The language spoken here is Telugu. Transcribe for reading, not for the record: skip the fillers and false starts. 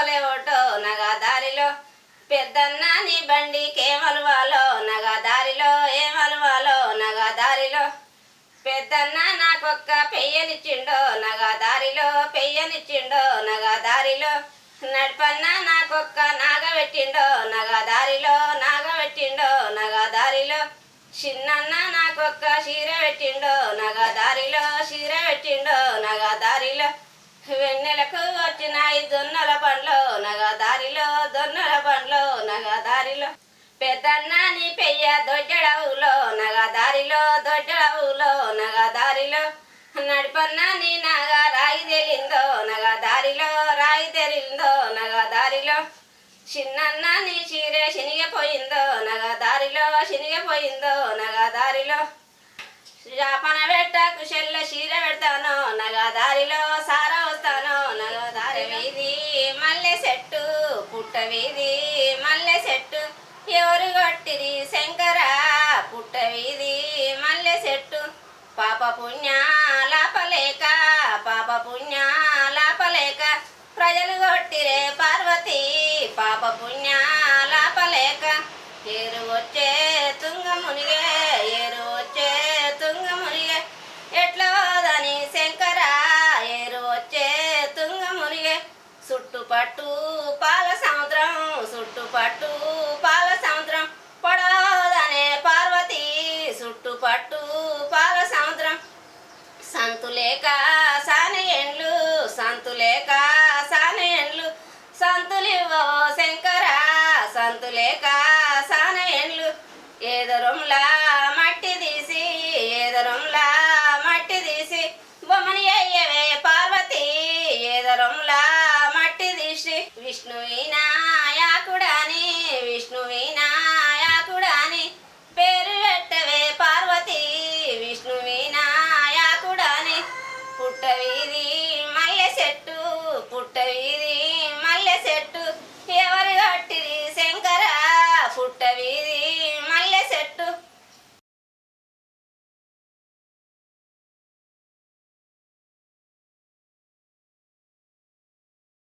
నడవలేవటో నగా దారిలో పెద్దన్న నీ బండికేమలువాలో నగా దారిలో ఏమలువాలో నగా దారిలో పెద్దన్న నాకొక్క పెయ్యనిచ్చిండో నగా దారిలో పెయ్యనిచ్చిండో నగా దారిలో నడిపన్న నాకొక్క నాగబెట్టిండో నగా దారిలో నాగబెట్టిండో నగా దారిలో చిన్నన్న నాకొక్క చీర పెట్టిండో నగా దారిలో చీర పెట్టిండో నగా దారిలో వెన్నెలకు వచ్చినాయి దొన్నల బండ్లో నగా దారిలో దొన్నల బండ్లో నగా దారిలో పెద్దన్న నీ పెయ్య దొడ్డడవులో నగా దారిలో దొడ్డడవులో నగా దారిలో నడిపన్న నీ నాగా రాయి తెలిందో నగా దారిలో రాయి తెలిందో నగా దారిలో చిన్నన్న నీ చీరే శనిగిపోయిందో నగా దారిలో శనిగిపోయిందో నగా దారిలో జాపన పెట్టకు చెల్ల చీర పెడతాను నగా దారిలో సారా వస్తాను నగా దారి వీధి మల్లె చెట్టు పుట్ట వీధి మల్లె చెట్టు ఎవరు కొట్టిరి శంకరా పుట్ట వీధి మల్లె చెట్టు పాప పుణ్యాలాపలేక పాప పుణ్యాలాపలేక ప్రజలు కొట్టిరే పార్వతి పాప పుణ్యాలాపలేక ఏరు వచ్చే తుంగ మునిగే ఏరు వచ్చే తుంగ మునిగే ఎట్లా పోదని శంకరా ఏరు వచ్చే తుంగ మునిగే చుట్టుపట్టు పాల సముద్రం చుట్టుపట్టు పాల సముద్రం పొడవదనే పార్వతి చుట్టుపట్టు పాల సముద్రం సంతులేక సానయండ్లు సంతులేక సానయండ్లు సంతులివో శంకరా సంతులేక సానయండ్లు ఏదరంలా మట్టి తీసి ఏదరంలా మట్టి తీసి బొమ్మని అయ్యవే పార్వతి ఏదరంలా మట్టి తీసి విష్ణు